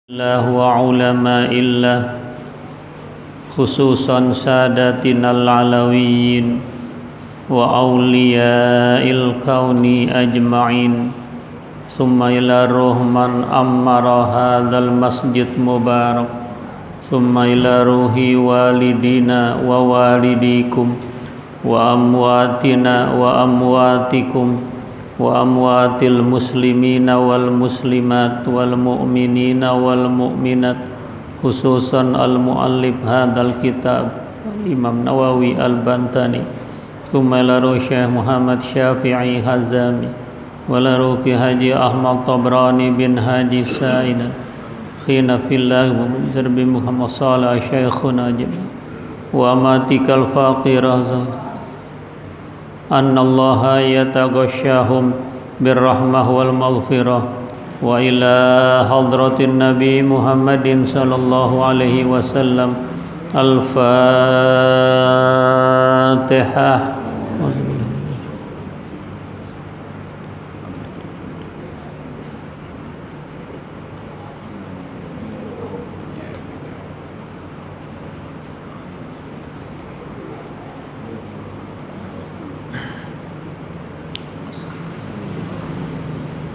الله وعلماء الله خصوصا ساداتنا العلويين وأولياء الكون أجمعين ثم إلى روح من أمر هذا المسجد مبارك ثم إلى روح والدينا ووالديكم وأمواتنا وأمواتكم وأموات المسلمين والمسلمات والمؤمنين والمؤمنات خصوصا المؤلف هذا الكتاب الإمام نووي البنتاني ثم إلى روح شيخ محمد شافعي هزامي وإلى روح حاجي أحمد طبراني بن حاجي سائنا خينا في الله ومنذر بن محمد صالح شيخنا جميعا وأماتك الفاقرة زوجة أن الله يتغشاهم بالرحمة والمغفرة وإلى حضرة النبي محمد صلى الله عليه وسلم الفاتحة.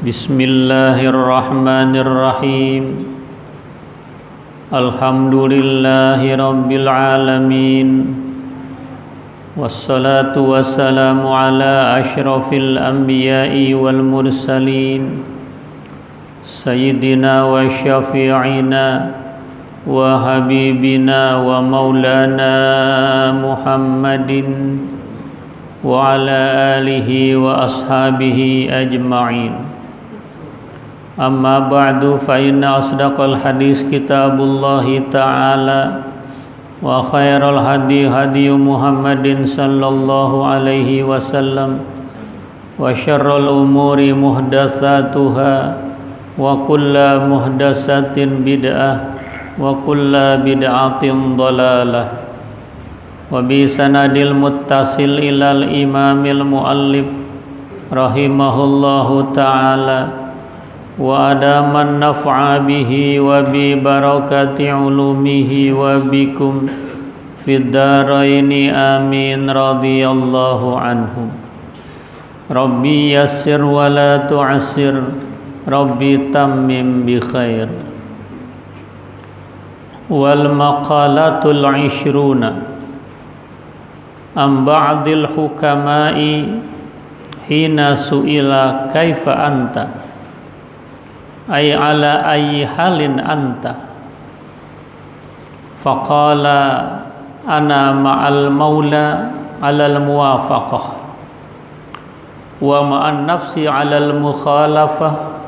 Bismillahirrahmanirrahim. Alhamdulillahi rabbil alamin. Wassalatu wassalamu ala asyrafil anbiya'i wal mursalin Sayyidina wa syafi'ina wa habibina wa maulana Muhammadin wa ala alihi wa ashabihi ajma'in. Amma ba'du fa inna asdaqal hadis kitabullahi ta'ala wa khairal hadi hadi Muhammadin sallallahu alaihi wasallam wa syarrul umuri muhdatsatuha wa kullu muhdatsatin bid'ah wa kullu bid'atin dhalalah wa bi sanadil muttasil ilal imamil muallif rahimahullahu ta'ala wa adaman naf'a bihi wa bi barakati ulumihi wa bikum fid daraini amin radhiyallahu anhum. Rabbi yassir wa la tu'assir, Rabbi tammim bi khair. Wal maqalatul 'ishruna am ba'dil hukama'i hina su'ila kaifa anta ay ala ayyi halin anta faqala ana ma'al maula alal muwafaqah wa ma'an nafsi alal mukhalafah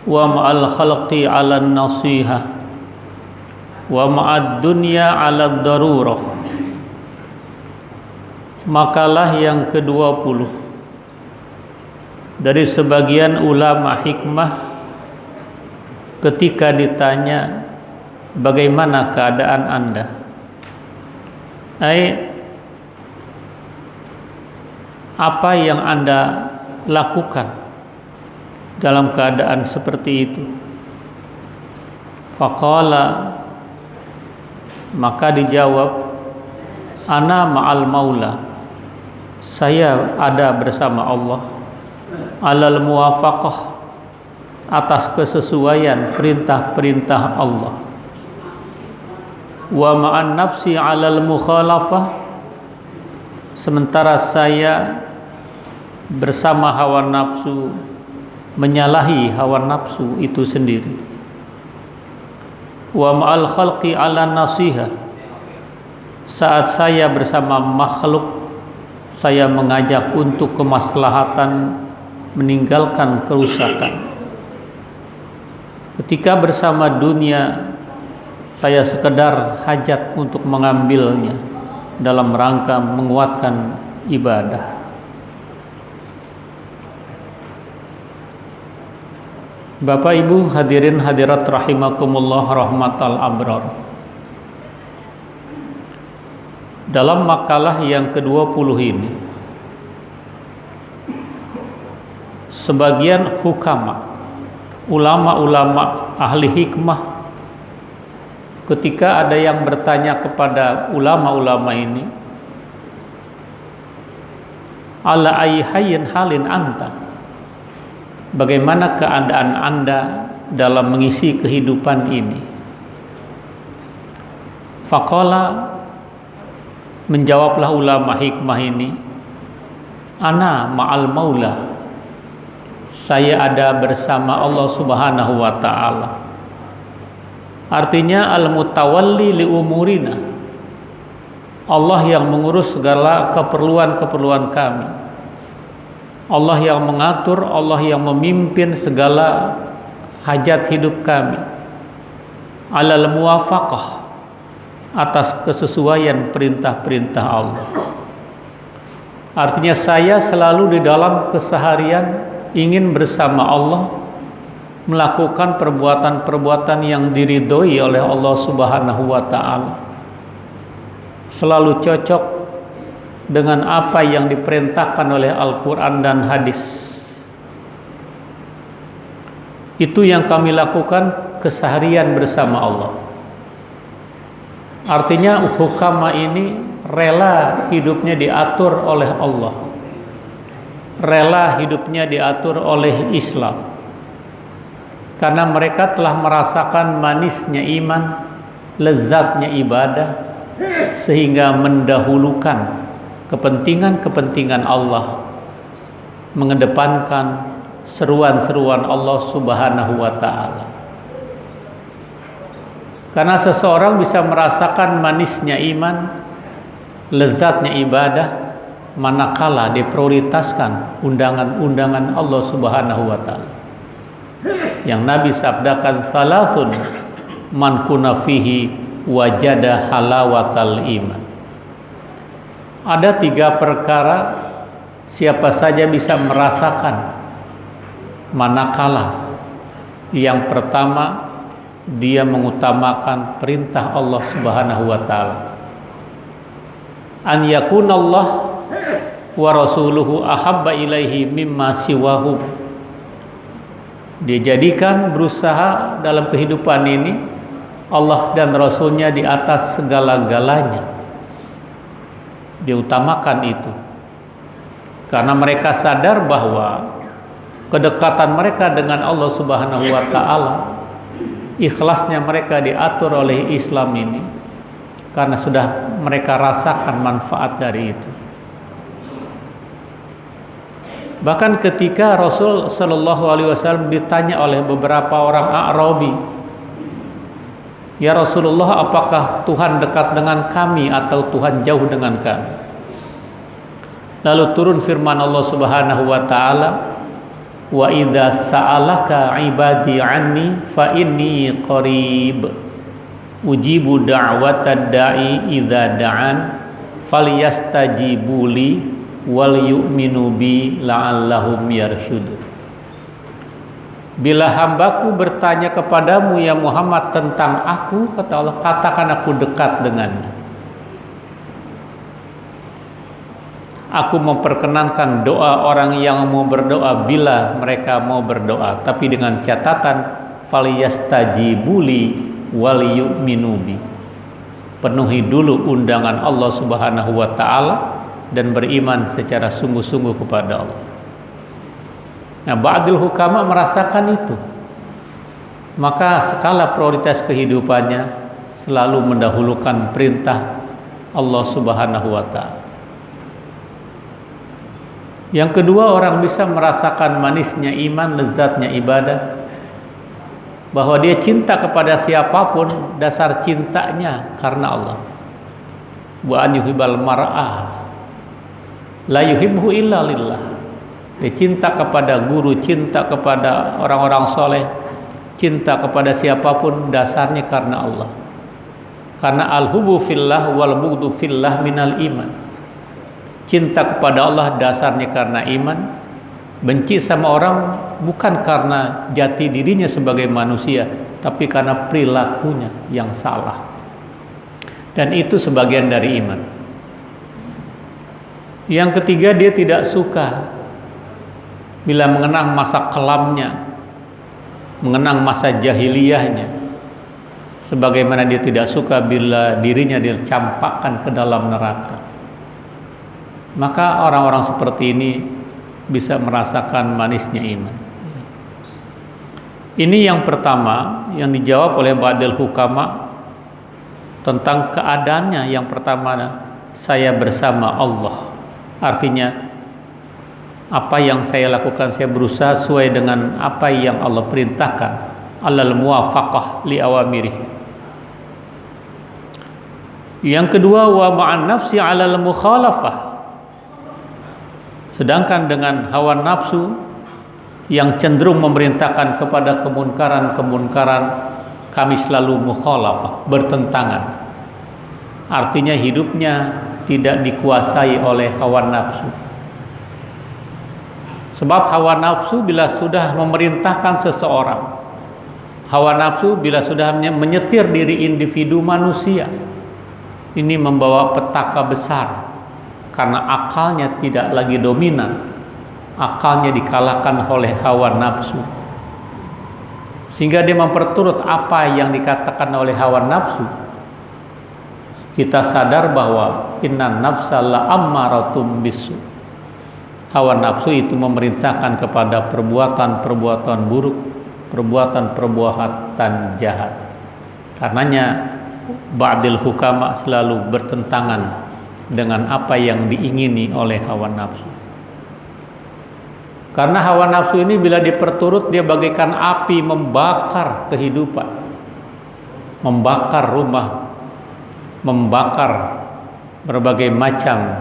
wa ma'al khalqi alan nasihah wa ma'ad dunya alad darurah. Makalah yang ke-20 dari sebagian ulama hikmah ketika ditanya bagaimana keadaan Anda, apa yang Anda lakukan dalam keadaan seperti itu. Faqala, maka dijawab, ana ma'al maula, saya ada bersama Allah, alal muwafaqah, atas kesesuaian perintah-perintah Allah, wa ma'an nafsi alal mukhalafah, sementara saya bersama hawa nafsu menyalahi hawa nafsu itu sendiri, wa ma'al khalqi ala nasihah, saat saya bersama makhluk saya mengajak untuk kemaslahatan, meninggalkan kerusakan. Ketika bersama dunia saya sekedar hajat untuk mengambilnya dalam rangka menguatkan ibadah. Bapak Ibu hadirin hadirat rahimakumullah rahmatal abrar. Dalam makalah yang ke-20 ini, sebagian hukama ulama-ulama ahli hikmah ketika ada yang bertanya kepada ulama-ulama ini, ala ayyi hayyin halin anta, bagaimana keadaan Anda dalam mengisi kehidupan ini? Faqala, menjawablah ulama hikmah ini, ana ma'al maula, saya ada bersama Allah Subhanahu wa ta'ala. Artinya al-mutawalli li umurina, Allah yang mengurus segala keperluan-keperluan kami, Allah yang mengatur, Allah yang memimpin segala hajat hidup kami. Alal muwafaqah, atas kesesuaian perintah-perintah Allah. Artinya saya selalu di dalam keseharian ingin bersama Allah, melakukan perbuatan-perbuatan yang diridhoi oleh Allah Subhanahu wa ta'ala, selalu cocok dengan apa yang diperintahkan oleh Al-Quran dan hadis. Itu yang kami lakukan keseharian bersama Allah. Artinya hukama ini rela hidupnya diatur oleh Allah, rela hidupnya diatur oleh Islam, karena mereka telah merasakan manisnya iman, lezatnya ibadah, sehingga mendahulukan kepentingan-kepentingan Allah, mengedepankan seruan-seruan Allah Subhanahu wa ta'ala. Karena seseorang bisa merasakan manisnya iman, lezatnya ibadah, manakala diprioritaskan undangan-undangan Allah Subhanahu wa ta'ala. Yang Nabi sabdakan, salasun man kuna fihi wajada halawatal iman. Ada 3 perkara siapa saja bisa merasakan manakala yang pertama dia mengutamakan perintah Allah Subhanahu wa ta'ala. An yakunallah wa rasuluhu ahabba ilaihi mimma siwahu. Dia jadikan berusaha dalam kehidupan ini Allah dan Rasulnya di atas segala-galanya. Dia utamakan itu karena mereka sadar bahwa kedekatan mereka dengan Allah Subhanahu wa ta'ala, ikhlasnya mereka diatur oleh Islam ini karena sudah mereka rasakan manfaat dari itu. Bahkan ketika Rasul Shallallahu Alaihi Wasallam ditanya oleh beberapa orang A'rabi, ya Rasulullah, apakah Tuhan dekat dengan kami atau Tuhan jauh dengan kami? Lalu turun firman Allah Subhanahu wa ta'ala, wa idza sa'alaka ibadi anni fa inni qarib ujibu da'watad da'i idza da'an falyastajibu li wal yu'minu bi la'allahum yarshudun. Bila hambaku bertanya kepadamu ya Muhammad tentang aku, kata Allah, katakan aku dekat dengannya. Aku memperkenankan doa orang yang mau berdoa bila mereka mau berdoa, tapi dengan catatan faliyastajibuli wal yu'minu bi. Penuhi dulu undangan Allah Subhanahu wa ta'ala dan beriman secara sungguh-sungguh kepada Allah. Nah, ba'dul hukama merasakan itu. Maka skala prioritas kehidupannya selalu mendahulukan perintah Allah Subhanahu wa ta'ala. Yang kedua, orang bisa merasakan manisnya iman, lezatnya ibadah, bahwa dia cinta kepada siapapun, dasar cintanya karena Allah. Wa an yuhibbal mar'a la yuhibbu illa lillah. Dia cinta kepada guru, cinta kepada orang-orang soleh, cinta kepada siapapun, dasarnya karena Allah. Karena al-hubbu fillah wal bughdu fillah minal iman. Cinta kepada Allah dasarnya karena iman. Benci sama orang bukan karena jati dirinya sebagai manusia, tapi karena perilakunya yang salah. Dan itu sebagian dari iman. Yang ketiga, dia tidak suka bila mengenang masa kelamnya, mengenang masa jahiliyahnya, sebagaimana dia tidak suka bila dirinya dicampakkan ke dalam neraka. Maka orang-orang seperti ini bisa merasakan manisnya iman. Ini yang pertama yang dijawab oleh ba'dil hukama tentang keadaannya. Yang pertama, saya bersama Allah. Artinya apa yang saya lakukan, saya berusaha sesuai dengan apa yang Allah perintahkan, alal muwafaqah li awamiri. Yang kedua, wa ma'an nafsi alal mukhalafah. Sedangkan dengan hawa nafsu yang cenderung memerintahkan kepada kemunkaran-kemunkaran, kami selalu mukhalafah, bertentangan. Artinya hidupnya tidak dikuasai oleh hawa nafsu. Sebab hawa nafsu bila sudah memerintahkan seseorang, hawa nafsu bila sudah menyetir diri individu manusia, ini membawa petaka besar karena akalnya tidak lagi dominan. Akalnya dikalahkan oleh hawa nafsu, sehingga dia memperturut apa yang dikatakan oleh hawa nafsu. Kita sadar bahwa innan nafsa la ammaratum bisu. Hawa nafsu itu memerintahkan kepada perbuatan-perbuatan buruk, perbuatan-perbuatan jahat. Karenanya ba'dil hukama selalu bertentangan dengan apa yang diingini oleh hawa nafsu. Karena hawa nafsu ini bila diperturut, dia bagaikan api membakar kehidupan, membakar rumah, membakar berbagai macam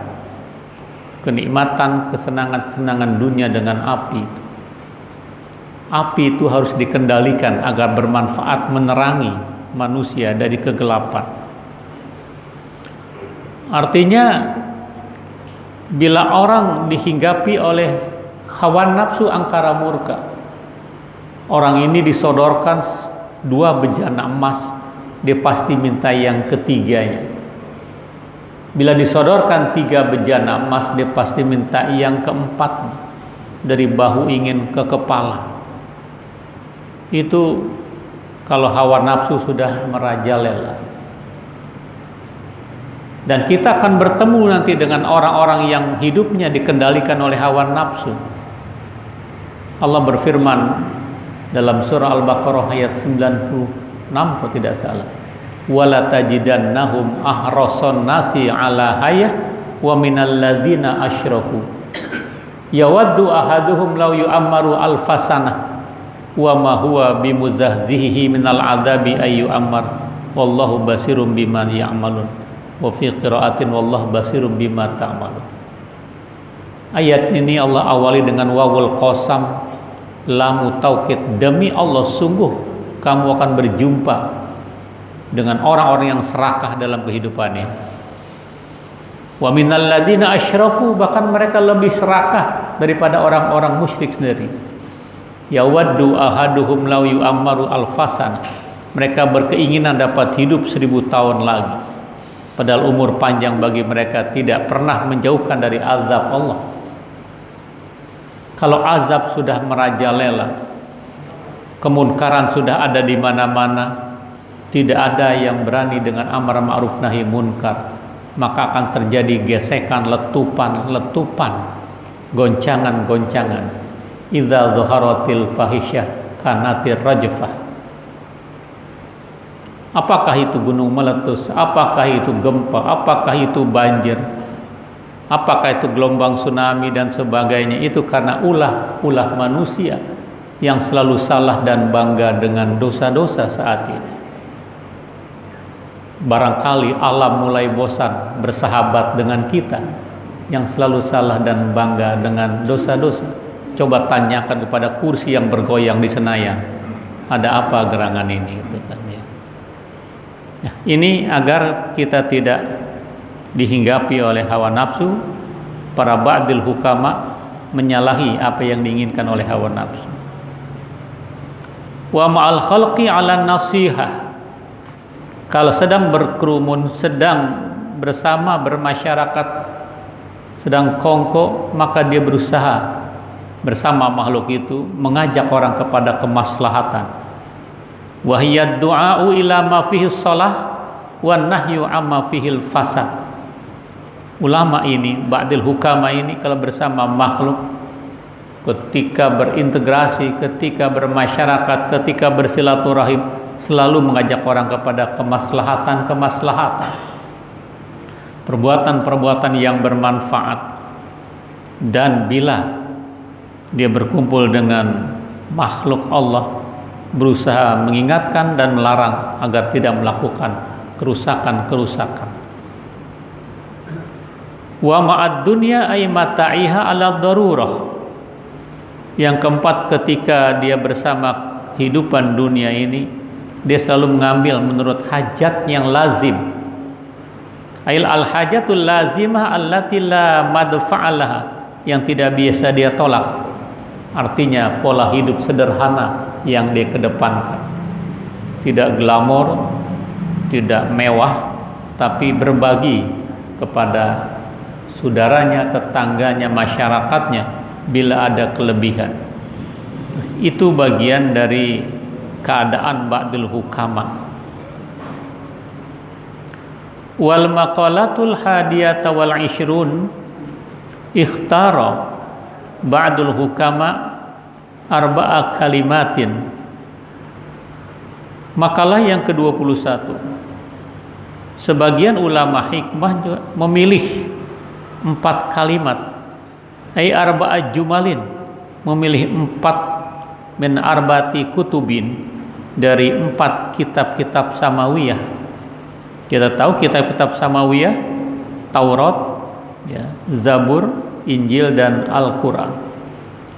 kenikmatan, kesenangan-kesenangan dunia dengan api. Api itu harus dikendalikan agar bermanfaat menerangi manusia dari kegelapan. Artinya bila orang dihinggapi oleh hawa nafsu angkara murka, orang ini disodorkan 2 bejana emas, dia pasti minta yang ketiganya. Bila disodorkan 3 bejana emas, dia pasti minta yang keempatnya, dari bahu ingin ke kepala. Itu kalau hawa nafsu sudah merajalela. Dan kita akan bertemu nanti dengan orang-orang yang hidupnya dikendalikan oleh hawa nafsu. Allah berfirman dalam surah Al-Baqarah ayat 96 kalau tidak salah, wala tajidannahum ahrasan nasi ala hayah wa minal ladzina asyraku yawaddu ahaduhum law yu'ammaru alfasanah wa ma huwa bimuzahzihi minal adabi ay yu'ammar wallahu basirum biman ya'malun wa fi qiraatin wallahu basirum bima ta'malun. Ayat ini Allah awali dengan wawul qasam, lamu taukid, demi Allah sungguh kamu akan berjumpa dengan orang-orang yang serakah dalam kehidupannya. Wa minal ladzina asyraku, bahkan mereka lebih serakah daripada orang-orang musyrik sendiri. Yawaddu ahaduhum law yu'ammaru alfasan, mereka berkeinginan dapat hidup 1000 tahun lagi, padahal umur panjang bagi mereka tidak pernah menjauhkan dari azab Allah. Kalau azab sudah merajalela, kemunkaran sudah ada di mana-mana, tidak ada yang berani dengan amar ma'ruf nahi munkar, maka akan terjadi gesekan, letupan, goncangan. Idza zaharatil fahisyah kanatir rajfah. Apakah itu gunung meletus? Apakah itu gempa? Apakah itu banjir? Apakah itu gelombang tsunami dan sebagainya? Itu karena ulah manusia yang selalu salah dan bangga dengan dosa-dosa saat ini. Barangkali alam mulai bosan bersahabat dengan kita yang selalu salah dan bangga dengan dosa-dosa. Coba tanyakan kepada kursi yang bergoyang di Senayan, ada apa gerangan ini? Nah, ini agar kita tidak dihinggapi oleh hawa nafsu. Para ba'dil hukama menyalahi apa yang diinginkan oleh hawa nafsu. Wa ma'al khalqi 'ala nasihah, kalau sedang berkerumun, sedang bersama bermasyarakat, sedang kongko, maka dia berusaha bersama makhluk itu mengajak orang kepada kemaslahatan. Wa hiya du'a'u ila ma fihi shalah wan nahyu amma fihil fasad. Ulama ini, ba'dil hukama ini kalau bersama makhluk, ketika berintegrasi, ketika bermasyarakat, ketika bersilaturahim, selalu mengajak orang kepada kemaslahatan, perbuatan-perbuatan yang bermanfaat. Dan bila dia berkumpul dengan makhluk Allah, berusaha mengingatkan dan melarang agar tidak melakukan kerusakan. Wa ma'ad dunya ay mata'iha ala darurah. Yang keempat, ketika dia bersama kehidupan dunia ini, dia selalu mengambil menurut hajat yang lazim. Ail al-hajatul lazimah allati la madfa'alaha, yang tidak biasa dia tolak. Artinya pola hidup sederhana yang dia kedepankan. Tidak glamor, tidak mewah, tapi berbagi kepada saudaranya, tetangganya, masyarakatnya bila ada kelebihan. Itu bagian dari keadaan ba'dul hukama. Wal maqalatul hadiyata wal ishrun ikhtara ba'dul hukama arba'a kalimatin. Makalah yang ke-21, sebagian ulama hikmah juga memilih 4 kalimat, ay arba'a jumalin, memilih 4 min arbati kutubin, dari 4 kitab-kitab samawiyah. Kita tahu kitab-kitab samawiyah, Taurat, ya, Zabur, Injil dan Al-Quran.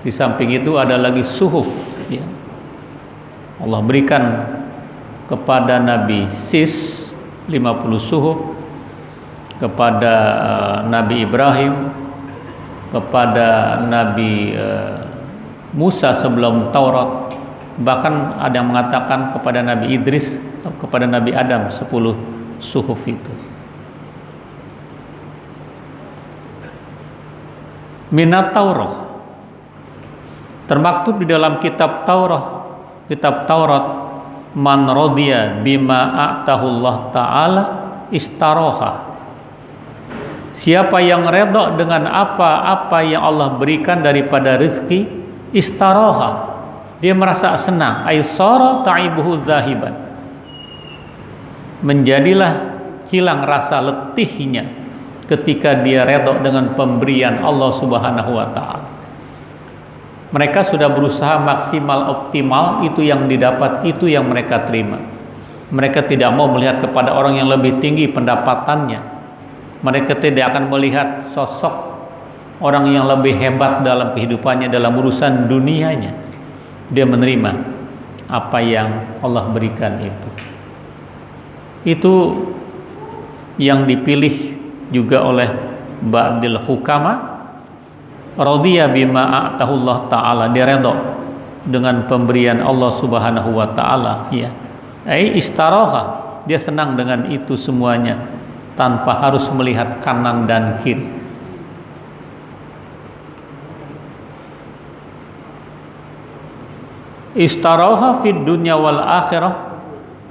Di samping itu ada lagi suhuf, ya. Allah berikan kepada Nabi Sis 50 suhuf, kepada Nabi Ibrahim, kepada Nabi Musa sebelum Taurat, bahkan ada yang mengatakan kepada Nabi Idris atau kepada Nabi Adam 10 suhuf itu. Minat Taurah, termaktub di dalam kitab Taurat, man radiya bima a'tahullah ta'ala istaroha. Siapa yang redha dengan apa-apa yang Allah berikan daripada rezeki, istaroha, dia merasa senang. Aysara ta'ibuhu zahiban, menjadilah hilang rasa letihnya ketika dia redha dengan pemberian Allah Subhanahu wa ta'ala. Mereka sudah berusaha maksimal optimal, itu yang didapat, itu yang mereka terima. Mereka tidak mau melihat kepada orang yang lebih tinggi pendapatannya. Mereka tidak akan melihat sosok orang yang lebih hebat dalam kehidupannya, dalam urusan dunianya. Dia menerima apa yang Allah berikan itu. Itu yang dipilih juga oleh ba'dil hukama. Radiya bima a'tahullah ta'ala, dia redha dengan pemberian Allah Subhanahu wa ta'ala, ya. Ai istaraha, dia senang dengan itu semuanya tanpa harus melihat kanan dan kiri. Istaraha fid dunya wal akhirah,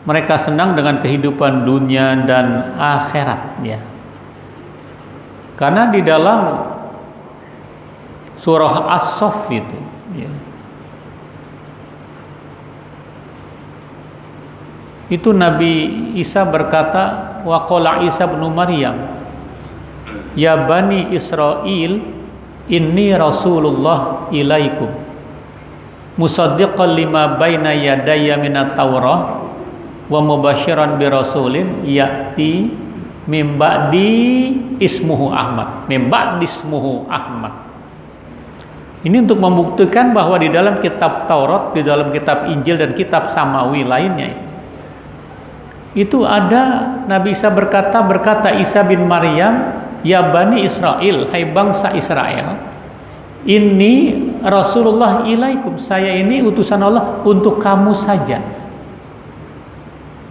mereka senang dengan kehidupan dunia dan akhirat, ya. Karena di dalam surah As-Saff itu, ya, itu Nabi Isa berkata, wa qala Isa bin Maryam, ya bani Israil, inni rasulullah ilaikum musaddiqan lima baina yadayya minat Taurah wa mubasyiran bi rasulin ya'ti mim ba'di ismuhu Ahmad. Ini untuk membuktikan bahwa di dalam kitab Taurat, di dalam kitab Injil dan kitab Samawi lainnya itu ada Nabi Isa berkata Isa bin Maryam, ya bani Israel, hai bangsa Israel, ini Rasulullah ilaikum, saya ini utusan Allah untuk kamu saja.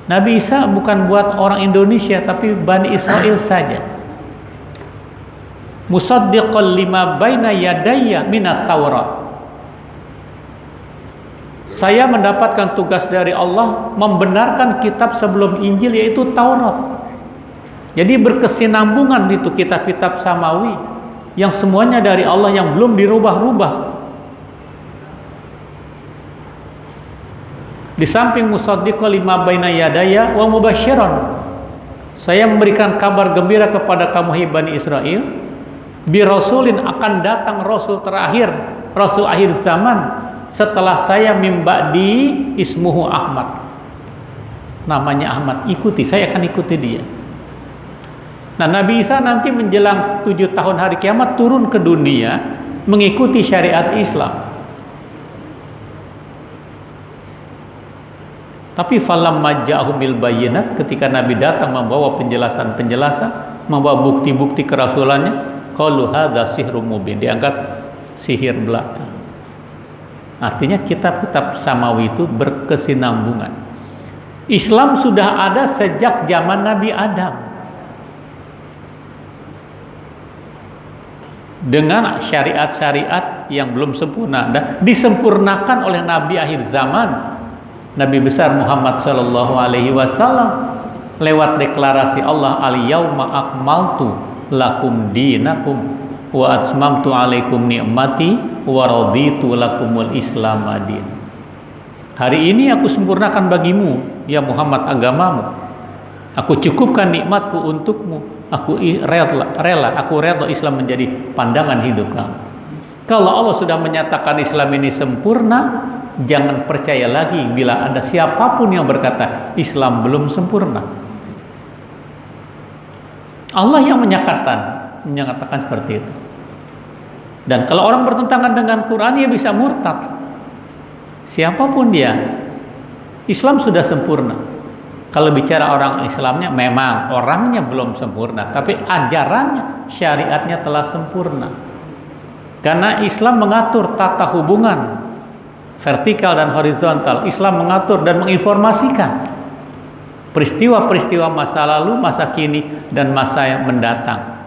Nabi Isa bukan buat orang Indonesia, tapi Bani Israel saja. Musaddiqan lima baina yadayya minat Taurat, Saya mendapatkan tugas dari Allah membenarkan kitab sebelum Injil, yaitu Taurat. Jadi berkesinambungan itu kitab-kitab samawi yang semuanya dari Allah, yang belum dirubah-rubah. Di samping musaddiqan lima baina yadaya wa mubasysyiran, saya memberikan kabar gembira kepada kamu hai Bani Israel, bi rasulin, akan datang rasul terakhir, rasul akhir zaman setelah saya, mimba di ismuhu Ahmad, namanya Ahmad, ikuti, saya akan ikuti dia. Nah, Nabi Isa nanti menjelang 7 tahun hari kiamat turun ke dunia mengikuti syariat Islam. Tapi falamma ja'ahumil bayyinat, ketika Nabi datang membawa penjelasan-penjelasan, membawa bukti-bukti kerasulannya, qalu hadza sihrun mubin, dianggap sihir belaka. Artinya kitab-kitab samawi itu berkesinambungan. Islam sudah ada sejak zaman Nabi Adam, dengan syariat-syariat yang belum sempurna dan disempurnakan oleh Nabi akhir zaman, Nabi besar Muhammad sallallahu alaihi wasallam, lewat deklarasi Allah, al-yauma akmaltu lakum dinakum wa atmamtu alaikum ni'mati wa raditu lakumul islam adin. Hari ini aku sempurnakan bagimu ya Muhammad agamamu, aku cukupkan nikmatku untukmu, aku rela Islam menjadi pandangan hidup kamu. Kalau Allah sudah menyatakan Islam ini sempurna, jangan percaya lagi bila ada siapapun yang berkata Islam belum sempurna. Allah yang menyatakan seperti itu. Dan kalau orang bertentangan dengan Quran, dia bisa murtad. Siapapun dia, Islam sudah sempurna. Kalau bicara orang Islamnya, memang orangnya belum sempurna, tapi ajarannya, syariatnya telah sempurna. Karena Islam mengatur tata hubungan vertikal dan horizontal. Islam mengatur dan menginformasikan peristiwa-peristiwa masa lalu, masa kini, dan masa yang mendatang.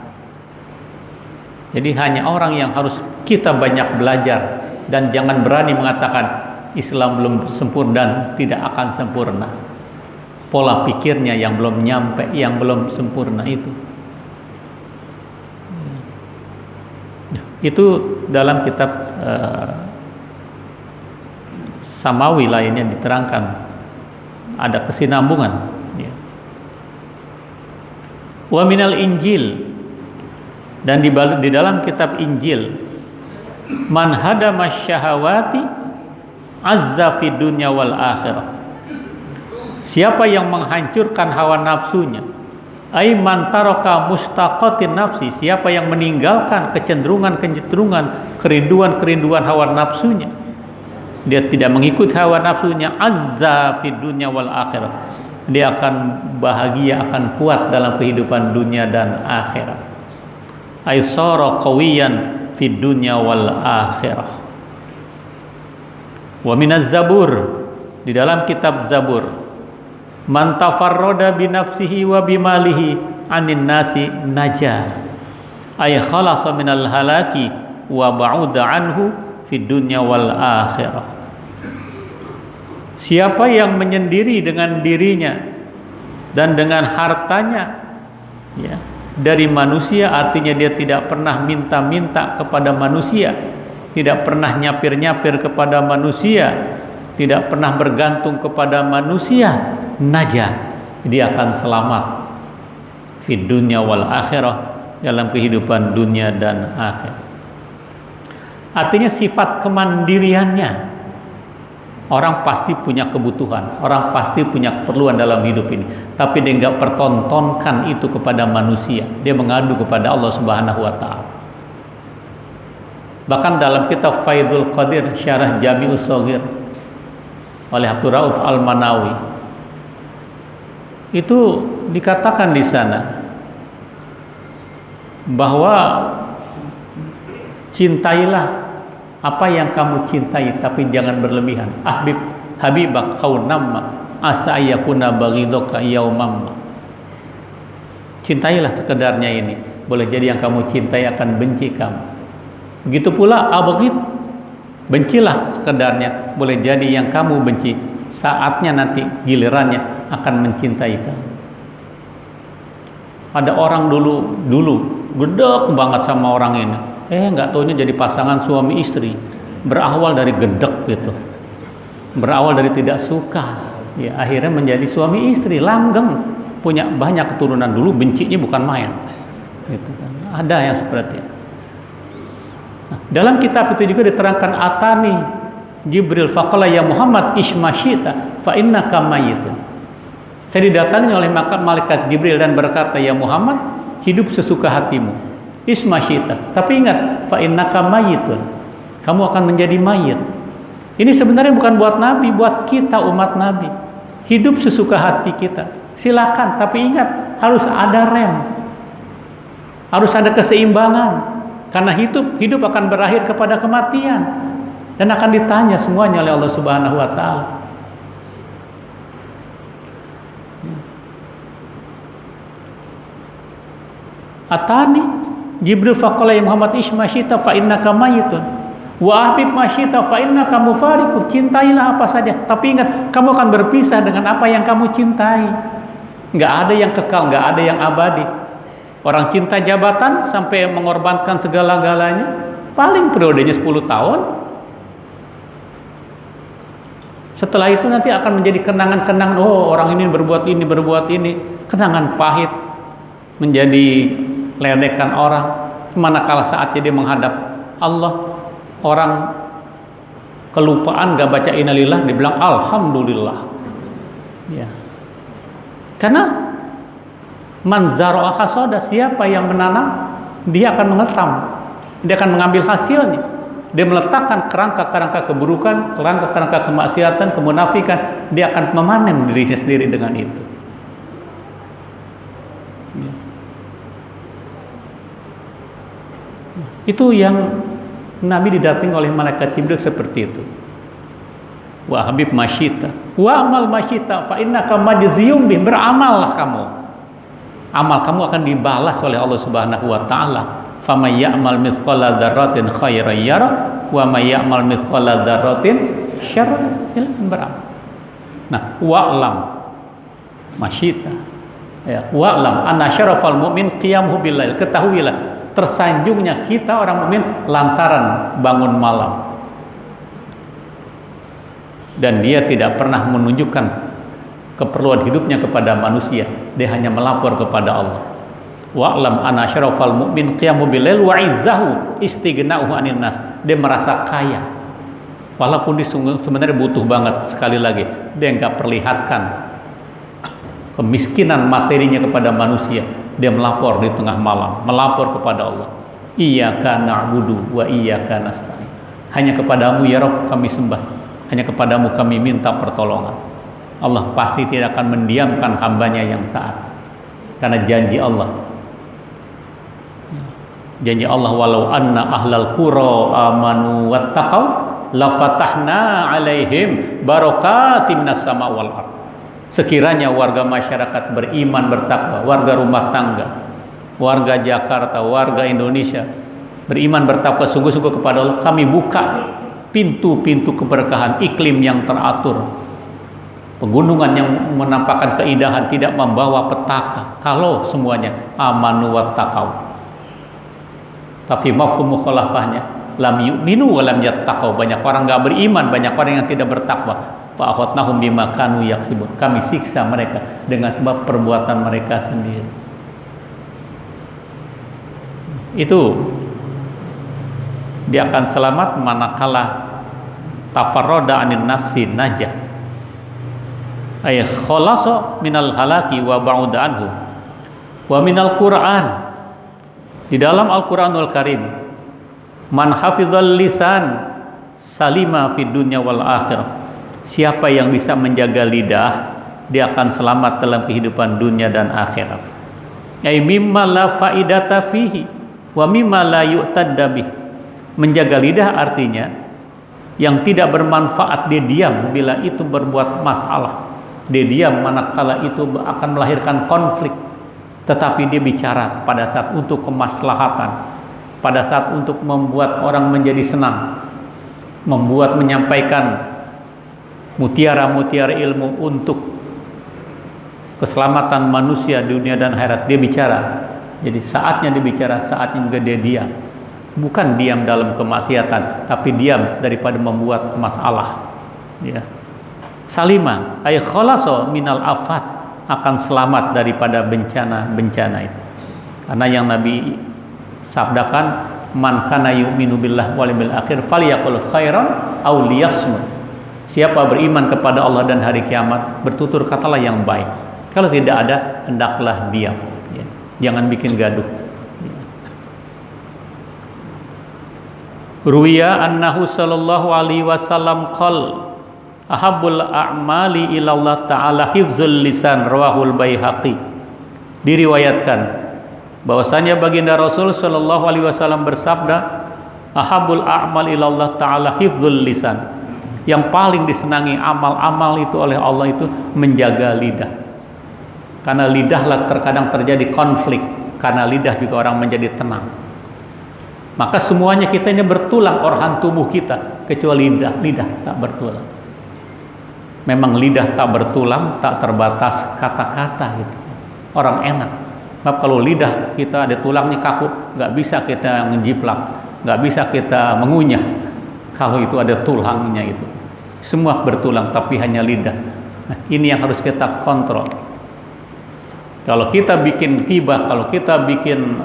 Jadi hanya orang yang harus kita banyak belajar, dan jangan berani mengatakan Islam belum sempurna dan tidak akan sempurna. Pola pikirnya yang belum nyampe, yang belum sempurna itu. Itu dalam kitab samawi lainnya diterangkan ada kesinambungan. Wa minal Injil, dan di dalam kitab Injil, man hadama syahawati azza fid dunya wal akhirah, siapa yang menghancurkan hawa nafsunya, ai man taraka mustaqatin nafsi, siapa yang meninggalkan kecenderungan-kecenderungan, kerinduan-kerinduan hawa nafsunya, dia tidak mengikut hawa nafsunya, azza fid dunya wal akhirah, dia akan bahagia, akan kuat dalam kehidupan dunia dan akhirat. Aisara qawiyan fid dunya wal akhirah. Wa minaz zabur, di dalam kitab Zabur, man tafarrada bi nafsihi wa bimalihi anin nasi naja, ay khalasa minal halaki wa ba'uda anhu fid dunya wal akhirah. Siapa yang menyendiri dengan dirinya dan dengan hartanya, ya, dari manusia, artinya dia tidak pernah minta-minta kepada manusia, tidak pernah nyapir-nyapir kepada manusia, tidak pernah bergantung kepada manusia, najah, dia akan selamat fid dunya wal akhirah, dalam kehidupan dunia dan akhir. Artinya sifat kemandiriannya, orang pasti punya kebutuhan, orang pasti punya keperluan dalam hidup ini, tapi dia nggak pertontonkan itu kepada manusia, dia mengadu kepada Allah Subhanahu wa Ta'ala. Bahkan dalam kitab Faidul Qadir Syarah Jami'us Shaghir oleh Abdul Rauf Al-Manawi, itu dikatakan di sana bahwa cintailah apa yang kamu cintai, tapi jangan berlebihan. Habibak haunamma asa ayakuna baghidaka yaumamma. Cintailah sekedarnya ini, boleh jadi yang kamu cintai akan benci kamu. Begitu pula abghid, Bencilah sekedarnya, boleh jadi yang kamu benci saatnya nanti gilirannya akan mencintai kamu. Ada orang dulu gedek banget sama orang ini, nggak taunya jadi pasangan suami istri. Berawal dari gedek gitu, berawal dari tidak suka, ya akhirnya menjadi suami istri langgeng, punya banyak keturunan. Dulu bencinya bukan main, gitu kan. Ada yang seperti itu. Nah, dalam kitab itu juga diterangkan, atani Jibril faqala ya Muhammad ismasyita fa innaka mayyitun. Saya didatangi oleh malaikat Jibril dan berkata, ya Muhammad, hidup sesuka hatimu, ismasyita, tapi ingat fa innaka mayyitun, kamu akan menjadi mayit. Ini sebenarnya bukan buat Nabi, buat kita umat Nabi. Hidup sesuka hati kita, silakan, tapi ingat harus ada rem, harus ada keseimbangan. Karena hidup akan berakhir kepada kematian dan akan ditanya semuanya oleh Allah Subhanahu wa taala. Atani Jibril faqala ya Muhammad ismasyita fa innaka mayyitun wa ahbib masyita fa innaka mufariqu. Cintailah apa saja, tapi ingat kamu akan berpisah dengan apa yang kamu cintai. Enggak ada yang kekal, enggak ada yang abadi. Orang cinta jabatan sampai mengorbankan segala-galanya, paling periodenya 10 tahun. Setelah itu nanti akan menjadi kenangan-kenangan, orang ini berbuat ini, kenangan pahit, menjadi ledekan orang. Manakala saatnya dia menghadap Allah, orang kelupaan gak baca innalillah, dia bilang alhamdulillah. Ya. Karena man zara'a hasada, siapa yang menanam dia akan mengetam, dia akan mengambil hasilnya. Dia meletakkan kerangka-kerangka keburukan, kerangka-kerangka kemaksiatan, kemunafikan, dia akan memanen dirinya sendiri dengan itu. Ya. Itu yang Nabi didatangi oleh malaikat Jibril seperti itu. Wa habib masyita wa amal masyita fa innaka majziyum bih, beramallah kamu. Amal kamu akan dibalas oleh Allah Subhanahu wa taala. Faman ya'mal mithqala dzarratin khairan yarah wa may ya'mal mithqala dzarratin syarran yarah. Nah, wa'lam masyita. Ya, wa'lam anna syarafal mu'min qiyamuhu billail. Ketahuilah tersanjungnya kita orang mukmin lantaran bangun malam. Dan dia tidak pernah menunjukkan keperluan hidupnya kepada manusia, dia hanya melapor kepada Allah. Wa'lam anna syarafal mu'min qiyamu billail wa izzahu istighna'uhu 'anil nas. Dia merasa kaya walaupun dia sebenarnya butuh banget. Sekali lagi, dia enggak perlihatkan kemiskinan materinya kepada manusia. Dia melapor di tengah malam, melapor kepada Allah. Iyyaka na'budu wa iyyaka nasta'in. Hanya kepadamu ya Rabb kami sembah, hanya kepadamu kami minta pertolongan. Allah pasti tidak akan mendiamkan hambanya yang taat, karena janji Allah walau anna ahlal qura amanu wattaqau la fatahna alaihim barakatim minas sama wal ard. Sekiranya warga masyarakat beriman bertakwa, warga rumah tangga, warga Jakarta, warga Indonesia beriman bertakwa sungguh-sungguh kepada Allah, kami buka pintu-pintu keberkahan, iklim yang teratur, pegunungan yang menampakkan keindahan, tidak membawa petaka kalau semuanya amanu wattaqau. Tapi mafhum mukhalafahnya lam yu'minu wa lam yattaqau. Banyak orang enggak beriman, banyak orang yang tidak bertakwa. Fa akhadnahum bima kanu yaksibun. Kami siksa mereka dengan sebab perbuatan mereka sendiri. Itu dia akan selamat manakala tafarrada anin nasi najah, ay khalasa minal halaki wa ba'uda anhu wa minal Qur'an. Di dalam Al-Qur'anul Karim, man hafizal lisan salima fid dunya wal akhirah. Siapa yang bisa menjaga lidah, dia akan selamat dalam kehidupan dunia dan akhirat. Ay mimma la faidata fihi wa mimma la yu'tadda bih. Menjaga lidah artinya yang tidak bermanfaat, dia diam bila itu berbuat masalah. Dia diam manakala itu akan melahirkan konflik, tetapi dia bicara pada saat untuk kemaslahatan, pada saat untuk membuat orang menjadi senang. membuat menyampaikan mutiara-mutiara ilmu untuk keselamatan manusia dunia dan akhirat. Dia bicara. Jadi saatnya dia bicara, saatnya juga dia diam. Bukan diam dalam kemaksiatan, tapi diam daripada membuat masalah. Ya. Salima ay khalaso minal afat, akan selamat daripada bencana-bencana itu. Karena yang Nabi sabdakan, man kana yu'minu billah wal yawmil akhir falyaqul khairan aw liyasmut. Siapa beriman kepada Allah dan hari kiamat, bertutur katalah yang baik. Kalau tidak ada, hendaklah diam. Ya. Jangan bikin gaduh. Ya. Ruwiya annahu sallallahu alaihi wasallam qala ahabbul a'mali ilallah ta'ala hifzul lisan, rawahul Baihaqi. Diriwayatkan bahwasanya baginda Rasul sallallahu alaihi wasallam bersabda, ahabbul a'mal ilallah ta'ala hifzul lisan. Yang paling disenangi amal-amal itu oleh Allah itu menjaga lidah. Karena lidahlah terkadang terjadi konflik, karena lidah juga orang menjadi tenang. Maka semuanya kita ini bertulang organ tubuh kita, kecuali lidah tak bertulang. Memang lidah tak bertulang, tak terbatas kata-kata gitu. Orang enak. Sebab kalau lidah kita ada tulangnya kaku, nggak bisa kita ngejiplak, nggak bisa kita mengunyah. Kalau itu ada tulangnya itu, semua bertulang, tapi hanya lidah. Nah, ini yang harus kita kontrol. Kalau kita bikin gibah, kalau kita bikin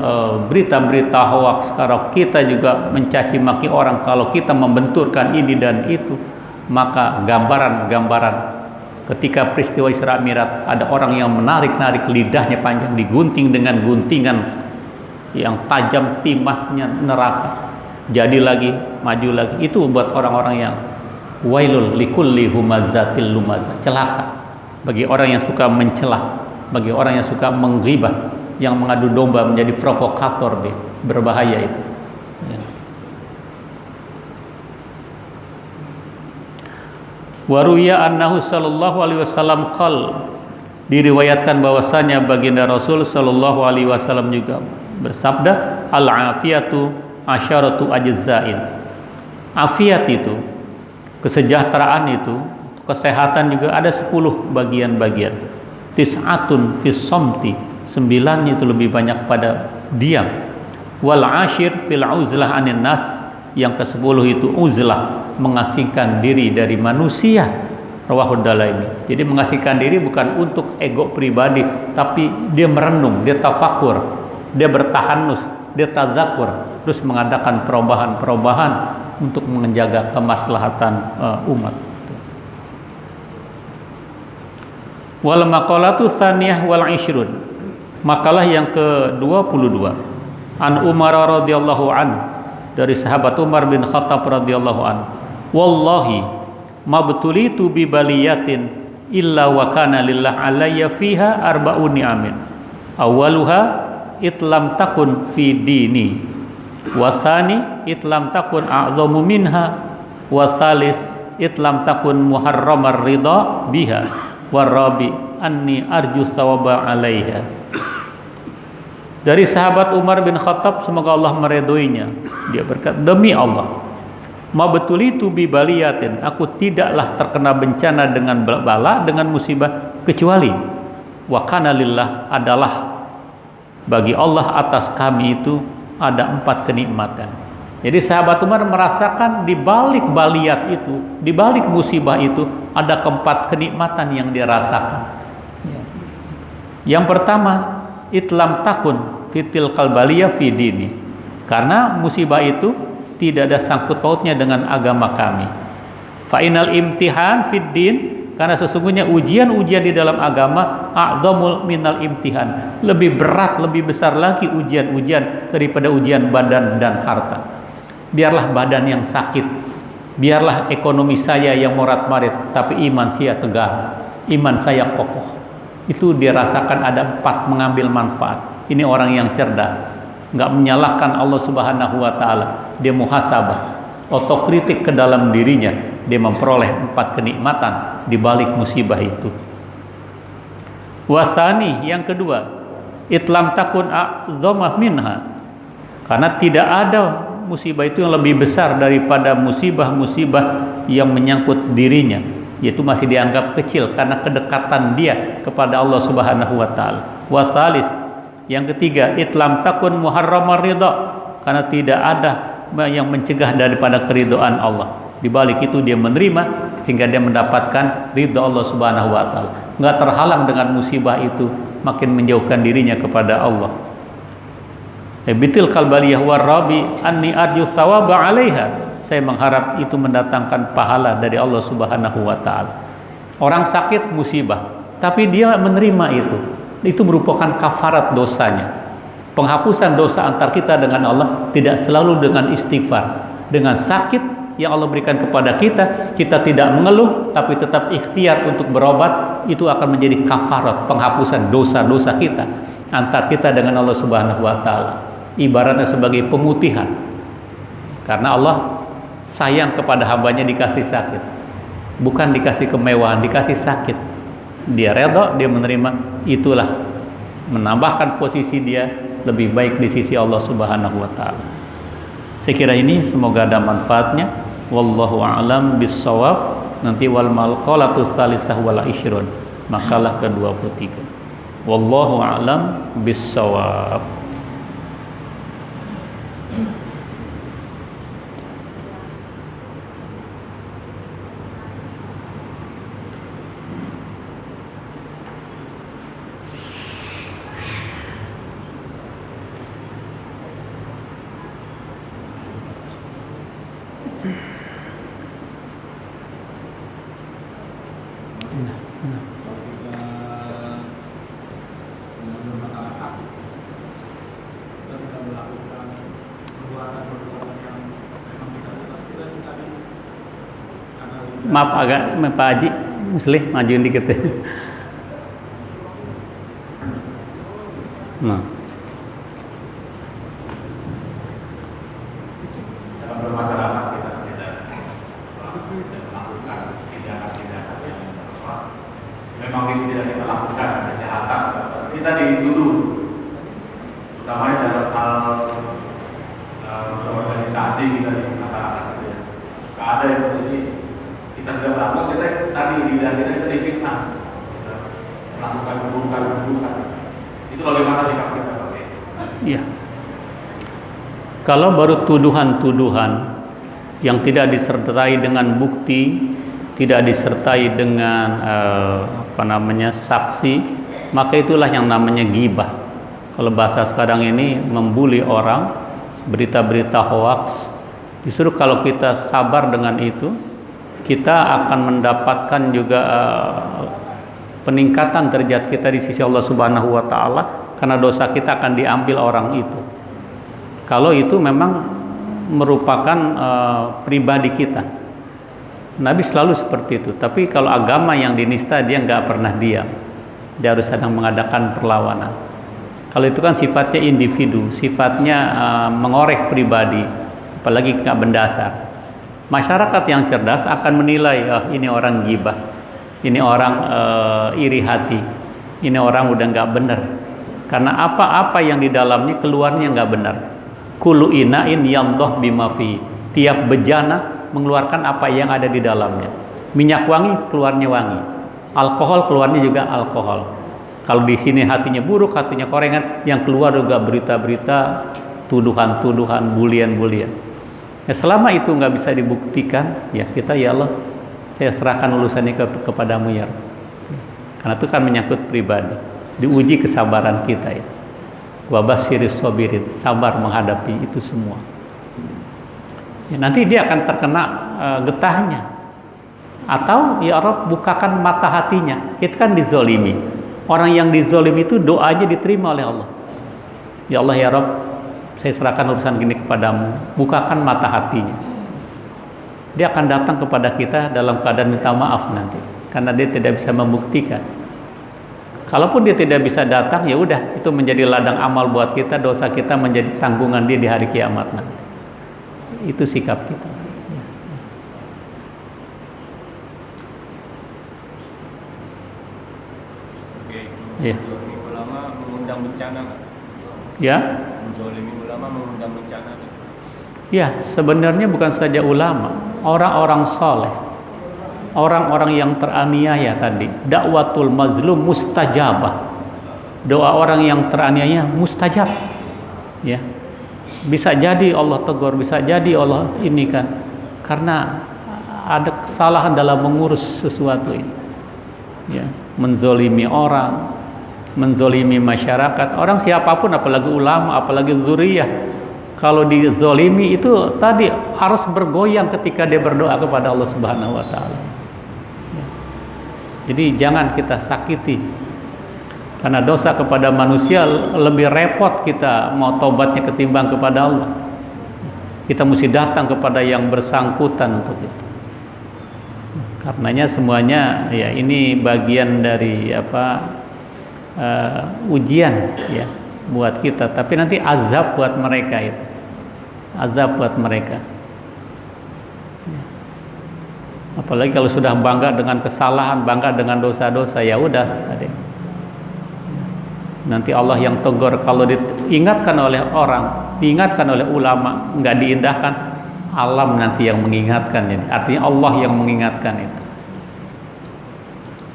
berita-berita hoaks, kalau kita juga mencaci maki orang, kalau kita membenturkan ini dan itu, maka gambaran-gambaran ketika peristiwa Isra Mi'raj, ada orang yang menarik-narik lidahnya panjang, digunting dengan guntingan yang tajam, timahnya neraka. Jadi lagi, maju lagi. Itu buat orang-orang yang wailul likulli humazatil lumazah, celaka bagi orang yang suka mencela, bagi orang yang suka menggibah, yang mengadu domba, menjadi provokator, dia berbahaya itu. Ya. Waruya annahu sallallahu alaihi wasallam qal, diriwayatkan bahwasanya baginda Rasul sallallahu alaihi wasallam juga bersabda, al-afiyatu asyaratu ajzain. Afiat itu, kesejahteraan itu, kesehatan juga ada 10 bagian-bagian. Tis'atun fis somti, 9 itu lebih banyak pada diam. Wal ashir fil uzlah anin nas, yang ke-10 itu uzlah, mengasingkan diri dari manusia. Rawahud Dalaimi. Jadi mengasingkan diri bukan untuk ego pribadi, tapi dia merenung, dia tafakur, dia bertahanus, dia tadzakur, terus mengadakan perubahan-perubahan untuk menjaga kemaslahatan umat. Wal maqalatu tsaniyah wal 20, makalah yang ke-22, an Umar radhiyallahu an, dari sahabat Umar bin Khattab radhiyallahu an, wallahi mabtulitu bi baliyatin illa wa kana lillah alayya fiha arba'u ni'amin, awwaluha itlam takun fi dini, wasani itlam takun a'zamu minha, wasalis itlam takun muharramar ridha biha, warabi anni arju sawaba alaiha. Dari sahabat Umar bin Khattab, semoga Allah meridhoinya, dia berkata, demi Allah, mabtulitu bi baliyatin, aku tidaklah terkena bencana dengan bala, dengan musibah, kecuali wa kana lillah, adalah bagi Allah atas kami itu ada 4 kenikmatan. Jadi sahabat Umar merasakan di balik baliyat itu, di balik musibah itu, ada 4 kenikmatan yang dirasakan. Yang pertama, itlam takun fitil kalbaliyah fi dini, karena musibah itu tidak ada sangkut pautnya dengan agama kami. Fa'inal imtihan fid din, karena sesungguhnya ujian-ujian di dalam agama a'zamul minal imtihan, lebih berat, lebih besar lagi ujian-ujian daripada ujian badan dan harta. Biarlah badan yang sakit, biarlah ekonomi saya yang morat-marit, tapi iman saya tegar, iman saya kokoh. Itu dirasakan ada 4 mengambil manfaat. Ini orang yang cerdas, nggak menyalahkan Allah Subhanahu wa Ta'ala. Dia muhasabah, otokritik ke dalam dirinya, dia memperoleh 4 kenikmatan di balik musibah itu. Wasani, yang kedua, itlam takun a'zama minha, karena tidak ada musibah itu yang lebih besar daripada musibah-musibah yang menyangkut dirinya, yaitu masih dianggap kecil karena kedekatan dia kepada Allah Subhanahu wa taala. Wasalis, yang ketiga, itlam takun muharramar ridha, karena tidak ada yang mencegah daripada keridhaan Allah. Di balik itu dia menerima sehingga dia mendapatkan ridha Allah Subhanahu wa taala. Enggak terhalang dengan musibah itu, makin menjauhkan dirinya kepada Allah. Bitil kalbaliyah warabi anni arju thawaba 'alaiha. Saya mengharap itu mendatangkan pahala dari Allah Subhanahu wa taala. Orang sakit musibah, tapi dia menerima itu. Itu merupakan kafarat dosanya. Penghapusan dosa antar kita dengan Allah tidak selalu dengan istighfar. Dengan sakit yang Allah berikan kepada kita, kita tidak mengeluh tapi tetap ikhtiar untuk berobat, itu akan menjadi kafarat, penghapusan dosa-dosa kita antar kita dengan Allah Subhanahu wa taala. Ibaratnya sebagai pemutihan. Karena Allah sayang kepada hambanya dikasih sakit, bukan dikasih kemewahan, dikasih sakit. Dia redha, dia menerima, itulah menambahkan posisi dia lebih baik di sisi Allah Subhanahu wa taala. Saya kira ini semoga ada manfaatnya. Wallahu a'lam bissawab. Nanti wal malqalatu tsalisah wal 20, makalah ke-23. Wallahu a'lam bissawab. Maaf agak Pak Haji Muslih majuin dikit deh. Nah. Dalam bermasyarakat kita tidak melakukan tindakan-tindakan yang memang itu tidak kita lakukan, kejahatan kita dituduh, utamanya dalam hal organisasi kita di masyarakat itu ya. Gak ada yang seperti kita tidak melakukan, kita tadi lidah kita difitnah, kita melakukan keburukan. Itu bagaimana sikap kita pakai? Iya. Kalau baru tuduhan-tuduhan yang tidak disertai dengan bukti, tidak disertai dengan saksi, maka itulah yang namanya ghibah. Kalau bahasa sekarang ini membuli orang, berita-berita hoaks. Justru kalau kita sabar dengan itu, kita akan mendapatkan juga peningkatan derajat kita di sisi Allah Subhanahu wa taala, karena dosa kita akan diambil orang itu. Kalau itu memang merupakan pribadi kita. Nabi selalu seperti itu. Tapi kalau agama yang dinista, dia nggak pernah diam. Dia harus sedang mengadakan perlawanan. Kalau itu kan sifatnya individu, sifatnya mengorek pribadi, apalagi nggak mendasar. Masyarakat yang cerdas akan menilai, ini orang ghibah, ini orang iri hati, ini orang udah nggak benar. Karena apa-apa yang di dalamnya keluarnya nggak benar. Kullu ina'in yandoh bimafi. Tiap bejana mengeluarkan apa yang ada di dalamnya. Minyak wangi keluarnya wangi, alkohol keluarnya juga alkohol. Kalau di sini hatinya buruk, hatinya korengan, yang keluar juga berita-berita, tuduhan-tuduhan, bulian-bulian. Ya, selama itu nggak bisa dibuktikan, ya kita, ya Allah, saya serahkan urusannya kepadamu ya. Karena itu kan menyangkut pribadi, diuji kesabaran kita itu. Wabasyiris sabirin, sabar menghadapi itu semua. Ya, nanti dia akan terkena getahnya. Atau ya Allah, bukakan mata hatinya. Kita kan dizolimi. Orang yang dizolimi itu doanya diterima oleh Allah. Ya Allah ya Rabb, saya serahkan urusan gini kepadamu, bukakan mata hatinya. Dia akan datang kepada kita dalam keadaan minta maaf nanti, karena dia tidak bisa membuktikan. Kalaupun dia tidak bisa datang, ya udah, itu menjadi ladang amal buat kita, dosa kita menjadi tanggungan dia di hari kiamat nanti. Itu sikap kita. Ya. Ulama mengundang bencana. Ya. Menzalimi ulama mengundang bencana. Ya, sebenarnya bukan saja ulama, orang-orang soleh, orang-orang yang teraniaya tadi, dakwatul mazlum mustajabah. Doa orang yang teraniaya mustajab. Ya. Bisa jadi Allah tegur, bisa jadi Allah ini kan, karena ada kesalahan dalam mengurus sesuatu ini. Ya, menzolimi orang, menzolimi masyarakat, orang siapapun, apalagi ulama, apalagi zuriyah. Kalau dizolimi itu tadi harus bergoyang ketika dia berdoa kepada Allah Subhanahu wa taala. Ya. Jadi jangan kita sakiti. Karena dosa kepada manusia lebih repot kita mau tobatnya ketimbang kepada Allah. Kita mesti datang kepada yang bersangkutan untuk itu. Karenanya semuanya ya ini bagian dari ujian ya buat kita, tapi nanti azab buat mereka itu. Azab buat mereka. Apalagi kalau sudah bangga dengan kesalahan, bangga dengan dosa-dosa, ya udah tadi. Nanti Allah yang tegur. Kalau diingatkan oleh orang, diingatkan oleh ulama, nggak diindahkan, alam nanti yang mengingatkan. Artinya Allah yang mengingatkan itu.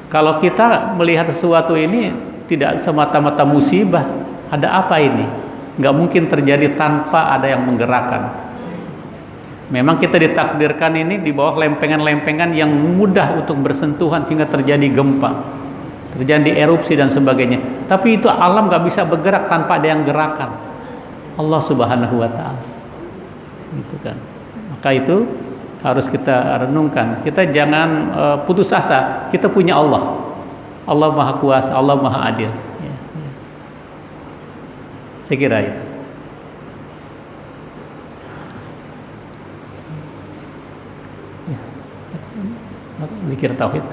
Kalau kita melihat sesuatu ini tidak semata-mata musibah, ada apa ini? Nggak mungkin terjadi tanpa ada yang menggerakkan. Memang kita ditakdirkan ini di bawah lempengan-lempengan yang mudah untuk bersentuhan sehingga terjadi gempa, terjadi erupsi dan sebagainya. Tapi itu alam nggak bisa bergerak tanpa ada yang gerakan. Allah Subhanahu wa taala. Gitu kan. Maka itu harus kita renungkan. Kita jangan putus asa. Kita punya Allah. Allah Maha Kuasa, Allah Maha Adil. Ya, ya. Saya kira itu. Ya. Zikir tauhid.